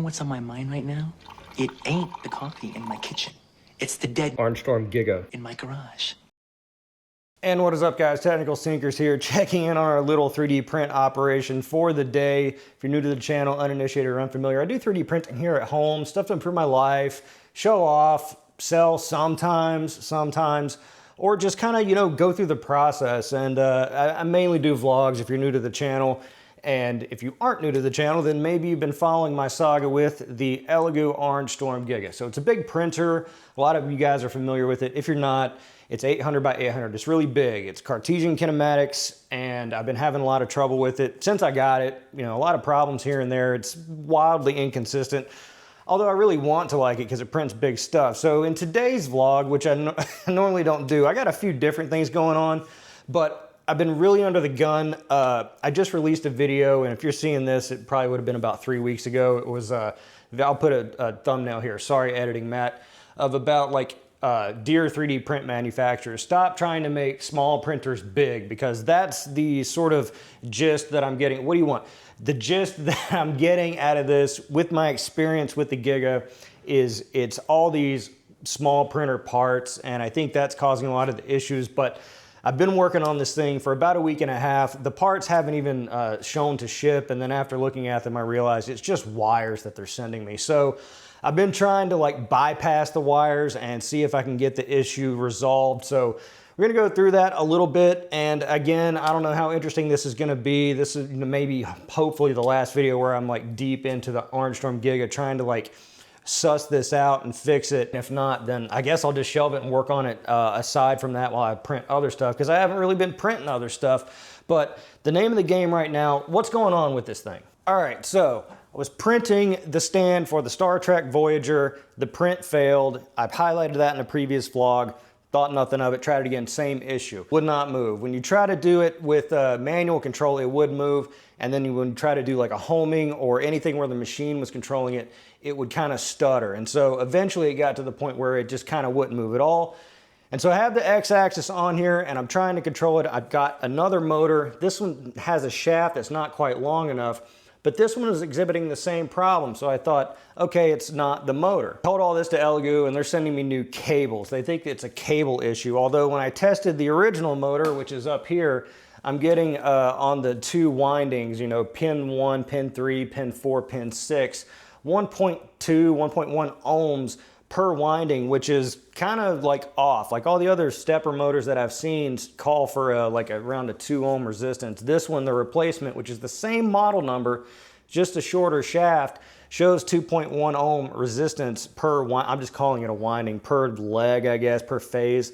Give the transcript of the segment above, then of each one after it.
what's on my mind right now? It ain't the coffee in my kitchen. It's the dead Orangestorm Giga in my garage. And what is up, guys? Technical Sinkers here, checking in on our little 3D print operation for the day. If you're new to the channel, uninitiated or unfamiliar, I do 3D printing here at home, stuff to improve my life, show off, sell sometimes, or just kind of, you know, go through the process. And I mainly do vlogs if you're new to the channel. And if you aren't new to the channel, then maybe you've been following my saga with the Elegoo Orangestorm Giga. So it's a big printer. A lot of you guys are familiar with it. If you're not, it's 800 by 800. It's really big. It's Cartesian kinematics, and I've been having a lot of trouble with it since I got it. You know, a lot of problems here and there. It's wildly inconsistent, although I really want to like it because it prints big stuff. So in today's vlog, which I normally don't do, I got a few different things going on, but I've been really under the gun. I just released a video, and if you're seeing this, it probably would have been about 3 weeks ago. It was, I'll put a thumbnail here, sorry editing Matt, of about like dear 3D print manufacturers. Stop trying to make small printers big, because that's the sort of gist that I'm getting. What do you want? The gist that I'm getting out of this with my experience with the Giga is it's all these small printer parts, and I think that's causing a lot of the issues. But I've been working on this thing for about a week and a half. The parts haven't even shown to ship, and then after looking at them, I realized it's just wires that they're sending me. So I've been trying to like bypass the wires and see if I can get the issue resolved. So we're gonna go through that a little bit. And again, I don't know how interesting this is gonna be. This is maybe, hopefully, the last video where I'm like deep into the Orangestorm Giga trying to like suss this out and fix it. If not, then I guess I'll just shelve it and work on it aside from that while I print other stuff, because I haven't really been printing other stuff. But the name of the game right now, what's going on with this thing? All right, so I was printing the stand for the Star Trek Voyager. The print failed. I've highlighted that in a previous vlog. Thought nothing of it, tried it again, same issue. Would not move. When you try to do it with manual control, it would move. And then when you try to do like a homing or anything where the machine was controlling it, it would kind of stutter. And so eventually it got to the point where it just kind of wouldn't move at all. And so I have the X-axis on here and I'm trying to control it. I've got another motor. This one has a shaft that's not quite long enough, but this one is exhibiting the same problem. So I thought, okay, it's not the motor. I told all this to Elegoo and they're sending me new cables. They think it's a cable issue. Although when I tested the original motor, which is up here, I'm getting on the two windings, you know, pin 1, pin 3, pin 4, pin 6, 1.2, 1.1 ohms per winding, which is kind of like off. Like all the other stepper motors that I've seen call for like around a 2 ohm resistance. This one, the replacement, which is the same model number, just a shorter shaft, shows 2.1 ohm resistance per, I'm just calling it a winding, per leg, I guess, per phase.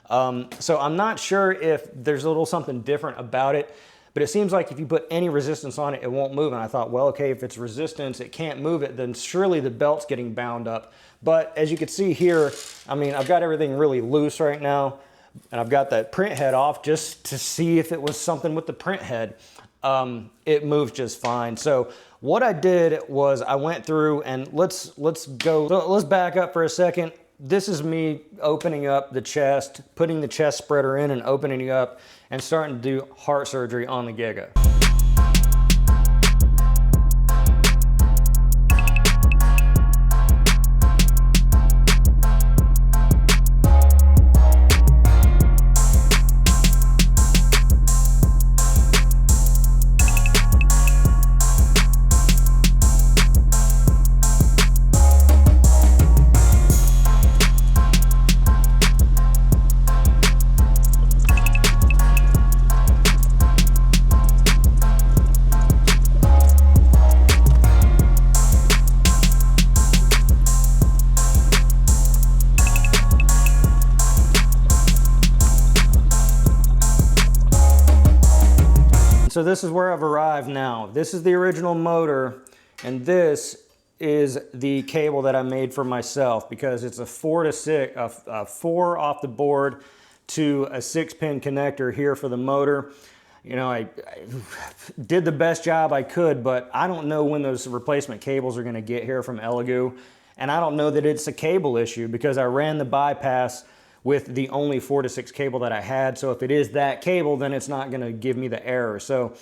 So I'm not sure if there's a little something different about it, but it seems like if you put any resistance on it, it won't move. And I thought, well, okay, if it's resistance, it can't move it, then surely the belt's getting bound up. But as you can see here, I mean, I've got everything really loose right now, and I've got that print head off just to see if it was something with the print head. It moves just fine. So what I did was I went through and let's back up for a second. This is me opening up the chest, putting the chest spreader in and opening it up and starting to do heart surgery on the Giga. So this is where I've arrived now. This is the original motor, and this is the cable that I made for myself, because it's a 4 to 6, a 4 off the board to a 6-pin connector here for the motor. You know, I did the best job I could, but I don't know when those replacement cables are gonna get here from Elegoo. And I don't know that it's a cable issue, because I ran the bypass with the only 4 to 6 cable that I had. So if it is that cable, then it's not gonna give me the error. So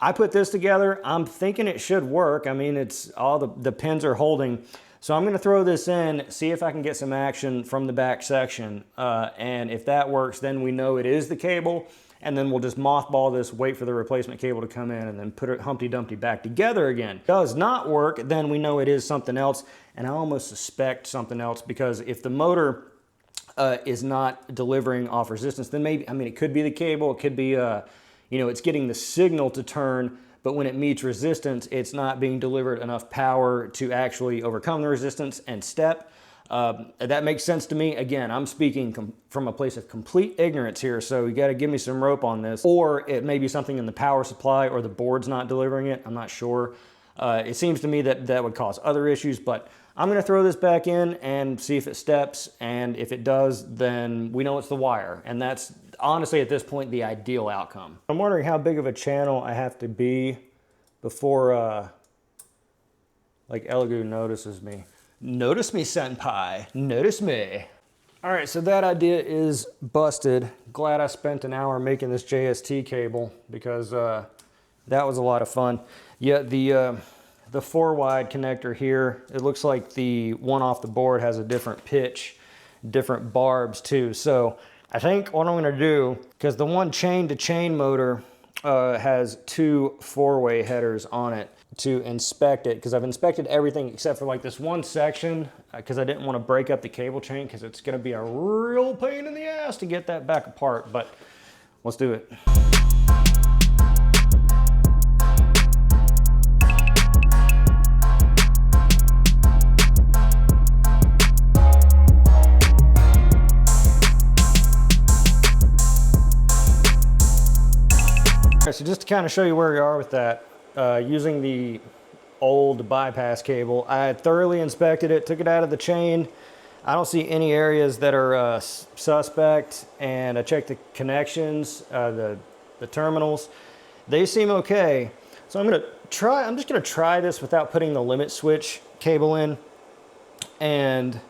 I put this together. I'm thinking it should work. I mean, it's all the pins are holding. So I'm gonna throw this in, see if I can get some action from the back section. And if that works, then we know it is the cable. And then we'll just mothball this, wait for the replacement cable to come in, and then put it Humpty Dumpty back together again. Does not work, then we know it is something else. And I almost suspect something else, because if the motor is not delivering off resistance, then maybe, I mean, it could be the cable, it could be, you know, it's getting the signal to turn, but when it meets resistance, it's not being delivered enough power to actually overcome the resistance and step. That makes sense to me. Again, I'm speaking from a place of complete ignorance here, so you got to give me some rope on this. Or it may be something in the power supply, or the board's not delivering it. I'm not sure. It seems to me that that would cause other issues, but I'm going to throw this back in and see if it steps, and if it does, then we know it's the wire, and that's honestly at this point the ideal outcome. I'm wondering how big of a channel I have to be before like Elegoo notices me. Notice me, senpai. Notice me. All right, so that idea is busted. Glad I spent an hour making this JST cable, because that was a lot of fun. Yeah, the 4-wide connector here, it looks like the one off the board has a different pitch, different barbs too. So I think what I'm gonna do, because the one chain-to-chain motor has 2 4-way headers on it, to inspect it, because I've inspected everything except for like this one section, because I didn't want to break up the cable chain, because it's going to be a real pain in the ass to get that back apart, but let's do it. All right, so just to kind of show you where we are with that, using the old bypass cable, I had thoroughly inspected it, took it out of the chain. I don't see any areas that are suspect, and I checked the connections, the terminals. They seem okay. So I'm just gonna try this without putting the limit switch cable in. And you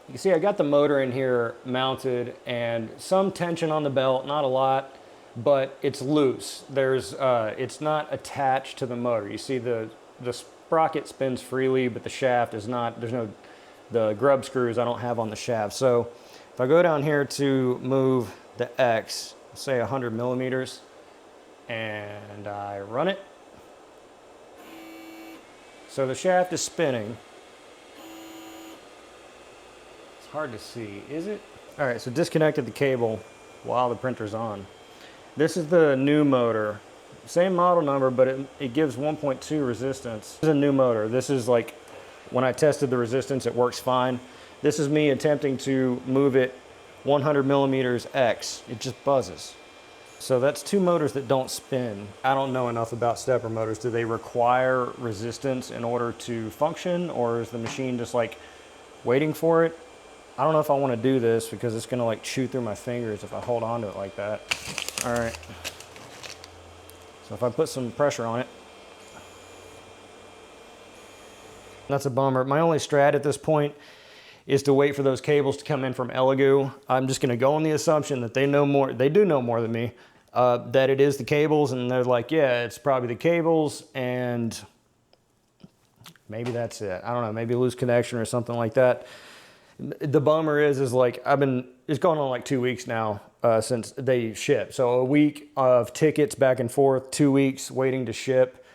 can see I got the motor in here mounted, and some tension on the belt, not a lot, but it's loose. It's not attached to the motor. You see the sprocket spins freely, but the shaft is not, the grub screws I don't have on the shaft. So if I go down here to move the X, say 100 millimeters, and I run it, so the shaft is spinning. It's hard to see, is it? All right, so disconnected the cable while the printer's on. This is the new motor. Same model number, but it gives 1.2 resistance. This is a new motor. This is like, when I tested the resistance, it works fine. This is me attempting to move it 100 millimeters X. It just buzzes. So that's 2 motors that don't spin. I don't know enough about stepper motors. Do they require resistance in order to function, or is the machine just like waiting for it? I don't know if I want to do this, because it's gonna like chew through my fingers if I hold on to it like that. All right, so if I put some pressure on it, that's a bummer. My only strat at this point is to wait for those cables to come in from Elegoo. I'm just gonna go on the assumption that they know more, they do know more than me, that it is the cables, and they're like, yeah, it's probably the cables, and maybe that's it. I don't know, maybe a loose connection or something like that. The bummer is like, it's going on like 2 weeks now since they ship. So a week of tickets back and forth, 2 weeks waiting to ship,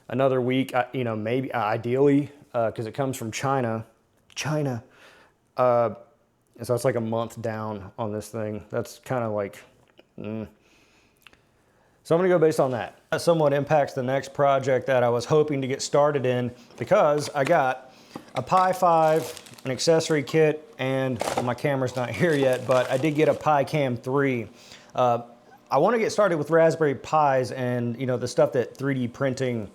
another week, you know, maybe ideally, because it comes from China. So it's like a month down on this thing. That's kind of like, So I'm gonna go based on that. That somewhat impacts the next project that I was hoping to get started in, because I got a Pi 5, an accessory kit, and well, my camera's not here yet, but I did get a Pi Cam 3. I want to get started with Raspberry Pis and, you know, the stuff that 3D printing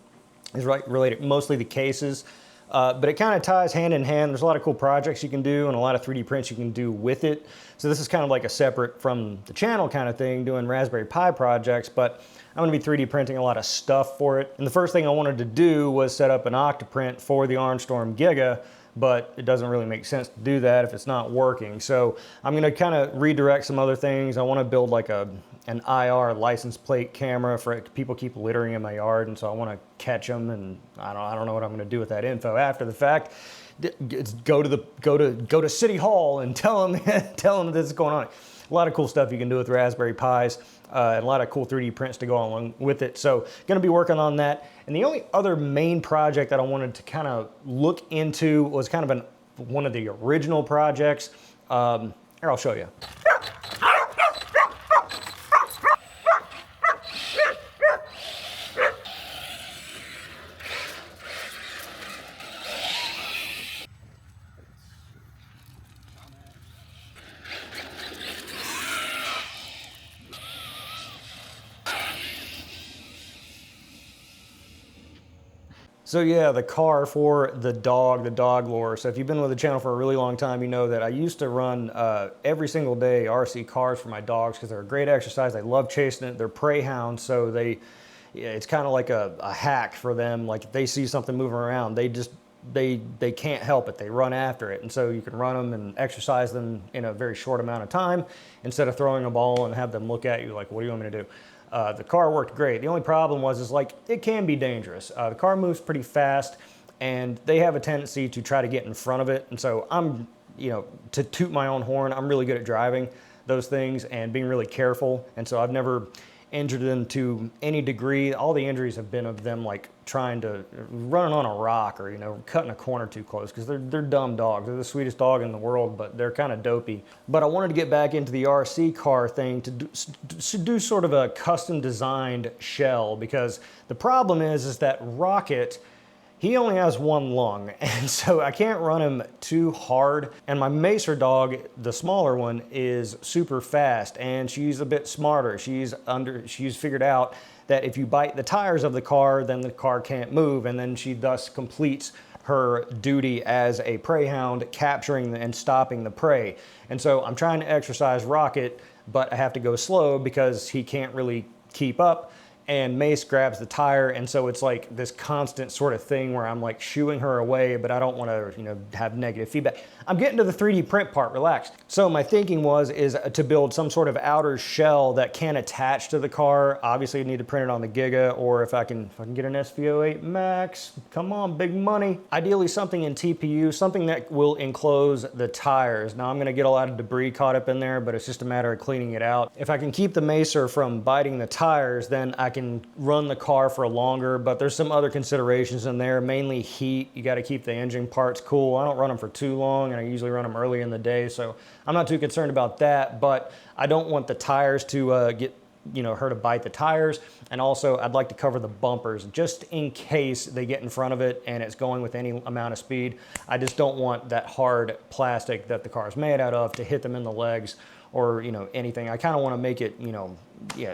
is related, mostly the cases, but it kind of ties hand in hand. There's a lot of cool projects you can do and a lot of 3D prints you can do with it. So this is kind of like a separate from the channel kind of thing, doing Raspberry Pi projects, but I'm going to be 3D printing a lot of stuff for it. And the first thing I wanted to do was set up an Octoprint for the Orangestorm Giga, but it doesn't really make sense to do that if it's not working. So I'm gonna kind of redirect some other things. I wanna build like an IR license plate camera for people keep littering in my yard, and so I wanna catch them, and I don't know what I'm gonna do with that info after the fact. It's go to City Hall and tell them this is going on. A lot of cool stuff you can do with Raspberry Pis, and a lot of cool 3D prints to go along with it. So gonna be working on that. And the only other main project that I wanted to kind of look into was kind of one of the original projects. Here, I'll show you. So yeah, the car for the dog lure. So if you've been with the channel for a really long time, you know that I used to run every single day RC cars for my dogs because they're a great exercise. They love chasing it. They're prey hounds, so it's kind of like a hack for them. Like if they see something moving around, they can't help it. They run after it. And so you can run them and exercise them in a very short amount of time instead of throwing a ball and have them look at you like, what do you want me to do? The car worked great. The only problem is like it can be dangerous. The car moves pretty fast and they have a tendency to try to get in front of it. And so I'm, to toot my own horn, I'm really good at driving those things and being really careful. And so I've never injured them to any degree. All the injuries have been of them like running on a rock or cutting a corner too close, because they're dumb dogs. They're the sweetest dog in the world, but they're kind of dopey. But I wanted to get back into the RC car thing to do sort of a custom designed shell, because the problem is that Rocket, he only has one lung, and so I can't run him too hard. And my Macer dog, the smaller one, is super fast, and she's a bit smarter. She's figured out that if you bite the tires of the car, then the car can't move, and then she thus completes her duty as a prey hound, capturing and stopping the prey. And so I'm trying to exercise Rocket, but I have to go slow because he can't really keep up. And Mace grabs the tire, and so it's like this constant sort of thing where I'm like shooing her away, but I don't want to, have negative feedback. I'm getting to the 3D print part, relax. So my thinking is to build some sort of outer shell that can attach to the car. Obviously, you need to print it on the Giga, or if I can get an SV08 Max, come on, big money. Ideally, something in TPU, something that will enclose the tires. Now, I'm going to get a lot of debris caught up in there, but it's just a matter of cleaning it out. If I can keep the Macer from biting the tires, then I can run the car for longer, but there's some other considerations in there, mainly heat. You got to keep the engine parts cool. I don't run them for too long, and I usually run them early in the day, so I'm not too concerned about that, but I don't want the tires to get her to bite the tires. And also I'd like to cover the bumpers just in case they get in front of it and it's going with any amount of speed. I just don't want that hard plastic that the car is made out of to hit them in the legs or anything. I kind of want to make it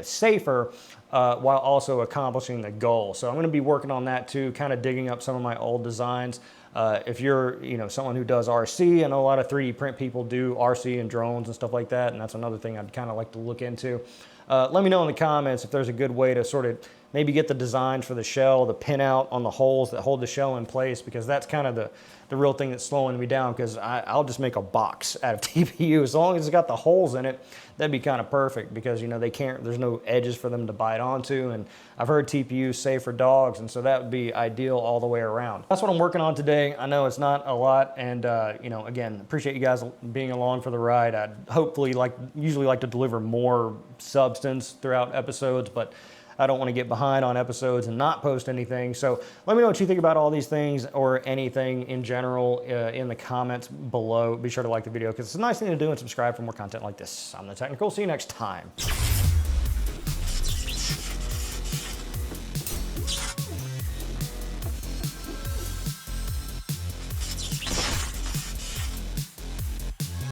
safer while also accomplishing the goal. So I'm going to be working on that too, kind of digging up some of my old designs. If you're someone who does RC, I know a lot of 3D print people do RC and drones and stuff like that, and that's another thing I'd kind of like to look into. Let me know in the comments if there's a good way to sort of maybe get the designs for the shell, the pin out on the holes that hold the shell in place, because that's kind of the real thing that's slowing me down, because I'll just make a box out of TPU. As long as it's got the holes in it, that'd be kind of perfect, because there's no edges for them to bite onto, and I've heard TPU is safe for dogs, and so that would be ideal all the way around. That's what I'm working on today. I know it's not a lot, and again, appreciate you guys being along for the ride. I'd hopefully usually like to deliver more substance throughout episodes, but I don't want to get behind on episodes and not post anything. So let me know what you think about all these things or anything in general in the comments below. Be sure to like the video because it's a nice thing to do, and subscribe for more content like this. I'm The Technical. See you next time.